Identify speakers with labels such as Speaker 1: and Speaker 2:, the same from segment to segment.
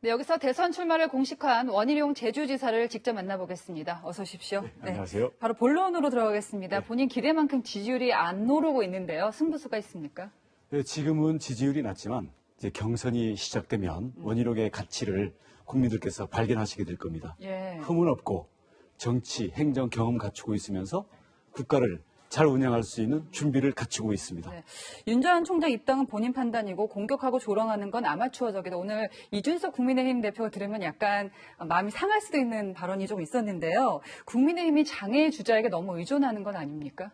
Speaker 1: 네, 여기서 대선 출마를 공식화한 원희룡 제주지사를 직접 만나보겠습니다. 어서 오십시오.
Speaker 2: 네, 안녕하세요.
Speaker 1: 바로 본론으로 들어가겠습니다.
Speaker 2: 네.
Speaker 1: 본인 기대만큼 지지율이 안 오르고 있는데요. 승부수가 있습니까?
Speaker 2: 네, 지금은 지지율이 낮지만 이제 경선이 시작되면 원희룡의 가치를 국민들께서 발견하시게 될 겁니다.
Speaker 1: 예.
Speaker 2: 흠은 없고 정치, 행정 경험 갖추고 있으면서 국가를 잘 운영할 수 있는 준비를 갖추고 있습니다.
Speaker 1: 네. 윤 전 총장 입당은 본인 판단이고 공격하고 조롱하는 건 아마추어적이다. 오늘 이준석 국민의힘 대표가 들으면 약간 마음이 상할 수도 있는 발언이 좀 있었는데요. 국민의힘이 장애 주자에게 너무 의존하는 건 아닙니까?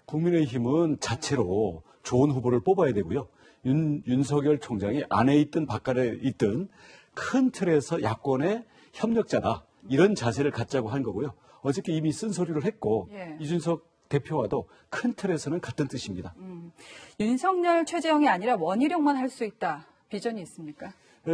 Speaker 2: 국민의힘은 자체로 좋은 후보를 뽑아야 되고요. 윤석열 총장이 안에 있든 바깥에 있든 큰 틀에서 야권의 협력자다. 이런 자세를 갖자고 한 거고요. 어저께 이미 쓴소리를 했고
Speaker 1: 예.
Speaker 2: 이준석 대표와도 큰 틀에서는 같은 뜻입니다.
Speaker 1: 윤석열, 최재형이 아니라 원희룡만 할 수 있다. 비전이 있습니까?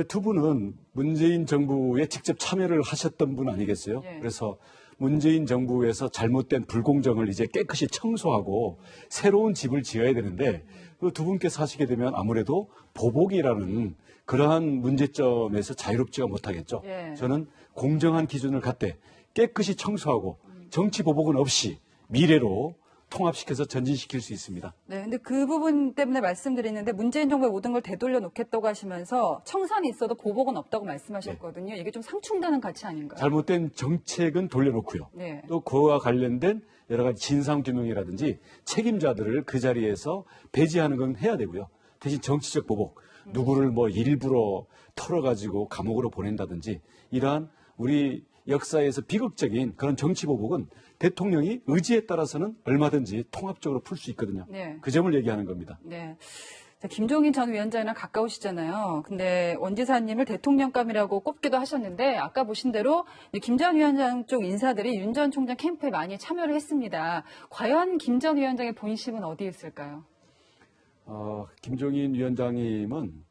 Speaker 2: 두 분은 문재인 정부에 직접 참여를 하셨던 분 아니겠어요?
Speaker 1: 예.
Speaker 2: 그래서 문재인 정부에서 잘못된 불공정을 이제 깨끗이 청소하고 새로운 집을 지어야 되는데 그 두 분께서 하시게 되면 아무래도 보복이라는 그러한 문제점에서 자유롭지가 못하겠죠.
Speaker 1: 예.
Speaker 2: 저는 공정한 기준을 갖되 깨끗이 청소하고 정치 보복은 없이 미래로 통합시켜서 전진시킬 수 있습니다.
Speaker 1: 네, 근데 그 부분 때문에 말씀드리는데 문재인 정부의 모든 걸 되돌려 놓겠다고 하시면서 청산이 있어도 보복은 없다고 말씀하셨거든요. 이게 좀 상충되는 가치 아닌가요?
Speaker 2: 잘못된 정책은 돌려놓고요.
Speaker 1: 네.
Speaker 2: 또 그와 관련된 여러 가지 진상규명이라든지 책임자들을 그 자리에서 배제하는 건 해야 되고요. 대신 정치적 보복, 누구를 뭐 일부러 털어가지고 감옥으로 보낸다든지 이러한 우리 역사에서 비극적인 그런 정치 보복은 대통령이 의지에 따라서는 얼마든지 통합적으로 풀 수 있거든요.
Speaker 1: 네.
Speaker 2: 그 점을 얘기하는 겁니다.
Speaker 1: 네. 자, 김종인 전 위원장이랑 가까우시잖아요. 근데 원 지사님을 대통령감이라고 꼽기도 하셨는데 아까 보신 대로 김 전 위원장 쪽 인사들이 윤 전 총장 캠프에 많이 참여를 했습니다. 과연 김 전 위원장의 본심은 어디에 있을까요?
Speaker 2: 김종인 위원장님은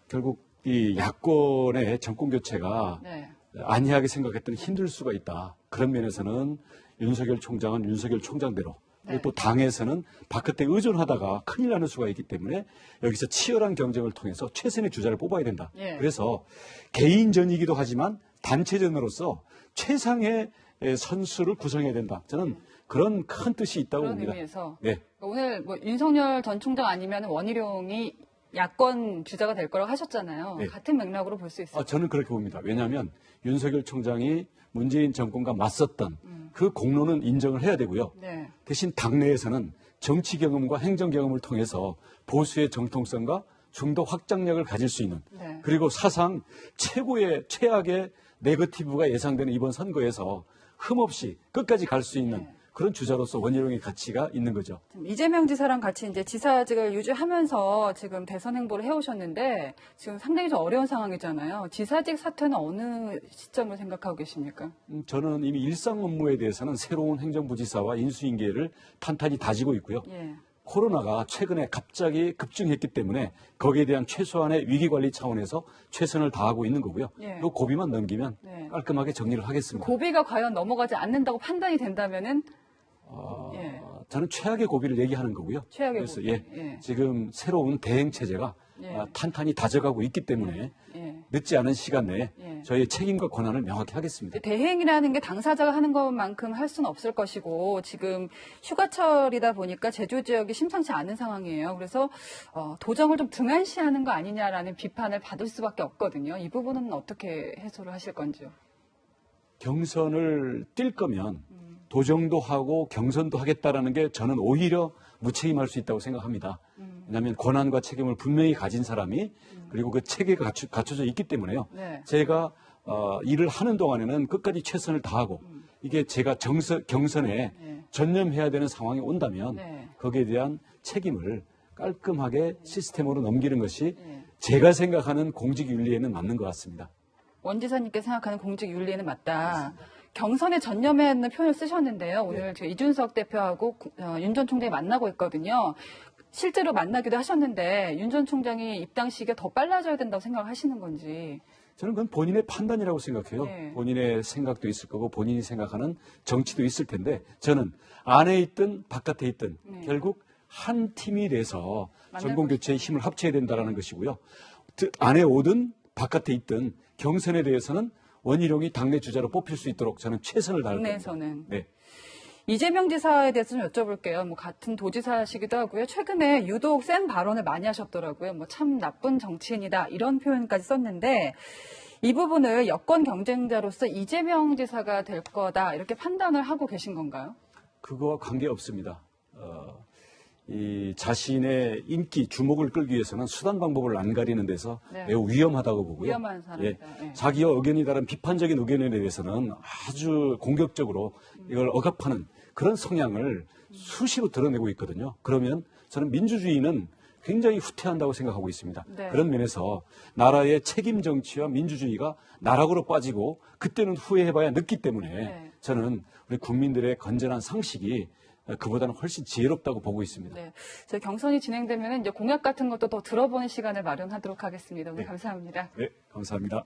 Speaker 2: 결국 이 야권의 정권 교체가
Speaker 1: 네.
Speaker 2: 안이하게 생각했더니 힘들 수가 있다. 그런 면에서는 윤석열 총장은 윤석열 총장대로
Speaker 1: 네.
Speaker 2: 또 당에서는 바깥에 의존하다가 큰일 나는 수가 있기 때문에 여기서 치열한 경쟁을 통해서 최선의 주자를 뽑아야 된다.
Speaker 1: 예.
Speaker 2: 그래서 개인전이기도 하지만 단체전으로서 최상의 선수를 구성해야 된다. 저는 그런 큰 뜻이 있다고
Speaker 1: 그런
Speaker 2: 봅니다.
Speaker 1: 의미에서
Speaker 2: 네.
Speaker 1: 오늘 뭐 윤석열 전 총장 아니면 원희룡이 야권 주자가 될 거라고 하셨잖아요.
Speaker 2: 네.
Speaker 1: 같은 맥락으로 볼 수 있을까요?
Speaker 2: 저는 그렇게 봅니다. 왜냐하면 윤석열 총장이 문재인 정권과 맞섰던 그 공로는 인정을 해야 되고요.
Speaker 1: 네.
Speaker 2: 대신 당내에서는 정치 경험과 행정 경험을 통해서 보수의 정통성과 좀 더 확장력을 가질 수 있는
Speaker 1: 네.
Speaker 2: 그리고 사상 최악의 네거티브가 예상되는 이번 선거에서 흠없이 끝까지 갈 수 있는
Speaker 1: 네.
Speaker 2: 그런 주자로서 원희룡의 가치가 있는 거죠.
Speaker 1: 이재명 지사랑 같이 이제 지사직을 유지하면서 지금 대선 행보를 해오셨는데 지금 상당히 좀 어려운 상황이잖아요. 지사직 사퇴는 어느 시점을 생각하고 계십니까?
Speaker 2: 저는 이미 일상 업무에 대해서는 새로운 행정부지사와 인수인계를 탄탄히 다지고 있고요.
Speaker 1: 예.
Speaker 2: 코로나가 최근에 갑자기 급증했기 때문에 거기에 대한 최소한의 위기관리 차원에서 최선을 다하고 있는 거고요.
Speaker 1: 예.
Speaker 2: 요 고비만 넘기면
Speaker 1: 네.
Speaker 2: 깔끔하게 정리를 하겠습니다.
Speaker 1: 고비가 과연 넘어가지 않는다고 판단이 된다면은 예.
Speaker 2: 저는 최악의 고비를 얘기하는 거고요.
Speaker 1: 최악의
Speaker 2: 그래서
Speaker 1: 고비. 예.
Speaker 2: 지금 새로운 대행 체제가
Speaker 1: 예.
Speaker 2: 탄탄히 다져가고 있기 때문에
Speaker 1: 예.
Speaker 2: 늦지 않은 시간 내에
Speaker 1: 예.
Speaker 2: 저희의 책임과 권한을 명확히 하겠습니다.
Speaker 1: 대행이라는 게 당사자가 하는 것만큼 할 수는 없을 것이고 지금 휴가철이다 보니까 제주 지역이 심상치 않은 상황이에요. 그래서 도정을 좀 등한시하는 거 아니냐라는 비판을 받을 수밖에 없거든요. 이 부분은 어떻게 해소를 하실 건지요?
Speaker 2: 경선을 뛸 거면 도정도 하고 경선도 하겠다라는 게 저는 오히려 무책임할 수 있다고 생각합니다. 왜냐하면 권한과 책임을 분명히 가진 사람이 그리고 그 체계가 갖춰져 있기 때문에요.
Speaker 1: 네.
Speaker 2: 제가 일을 하는 동안에는 끝까지 최선을 다하고 이게 제가 경선에
Speaker 1: 네.
Speaker 2: 전념해야 되는 상황이 온다면
Speaker 1: 네.
Speaker 2: 거기에 대한 책임을 깔끔하게 시스템으로 넘기는 것이
Speaker 1: 네.
Speaker 2: 제가 생각하는 공직윤리에는 맞는 것 같습니다.
Speaker 1: 원 지사님께서 생각하는 공직 윤리에는 맞다. 경선에 전념해야 하는 표현을 쓰셨는데요. 오늘 저 이준석 대표하고 윤 전 총장이 만나고 있거든요. 실제로 만나기도 하셨는데 윤 전 총장이 입당 시기가 더 빨라져야 된다고 생각하시는 건지.
Speaker 2: 저는 그건 본인의 판단이라고 생각해요.
Speaker 1: 네.
Speaker 2: 본인의 생각도 있을 거고 본인이 생각하는 정치도 있을 텐데 저는 안에 있든 바깥에 있든 결국 한 팀이 돼서
Speaker 1: 만날
Speaker 2: 정권 교체의 힘을 합쳐야 된다는 것이고요. 안에 오든 바깥에 있든 경선에 대해서는 원희룡이 당내 주자로 뽑힐 수 있도록 저는 최선을 다할 겁니다.
Speaker 1: 당내에서는.
Speaker 2: 네.
Speaker 1: 이재명 지사에 대해서 좀 여쭤볼게요. 뭐 같은 도지사시기도 하고요. 최근에 유독 센 발언을 많이 하셨더라고요. 뭐 참 나쁜 정치인이다 이런 표현까지 썼는데 이 부분을 여권 경쟁자로서 이재명 지사가 될 거다 이렇게 판단을 하고 계신 건가요?
Speaker 2: 그거와 관계없습니다. 이 자신의 인기, 주목을 끌기 위해서는 수단 방법을 안 가리는 데서
Speaker 1: 네.
Speaker 2: 매우 위험하다고 보고요.
Speaker 1: 위험한 사람이다. 예.
Speaker 2: 자기와 의견이 다른 비판적인 의견에 대해서는 아주 공격적으로 이걸 억압하는 그런 성향을 수시로 드러내고 있거든요. 그러면 저는 민주주의는 굉장히 후퇴한다고 생각하고 있습니다.
Speaker 1: 네.
Speaker 2: 그런 면에서 나라의 책임 정치와 민주주의가 나락으로 빠지고 그때는 후회해봐야 늦기 때문에
Speaker 1: 네.
Speaker 2: 저는 우리 국민들의 건전한 상식이 그보다는 훨씬 지혜롭다고 보고 있습니다.
Speaker 1: 네. 저희 경선이 진행되면 이제 공약 같은 것도 더 들어보는 시간을 마련하도록 하겠습니다. 오늘
Speaker 2: 네.
Speaker 1: 감사합니다.
Speaker 2: 네, 감사합니다.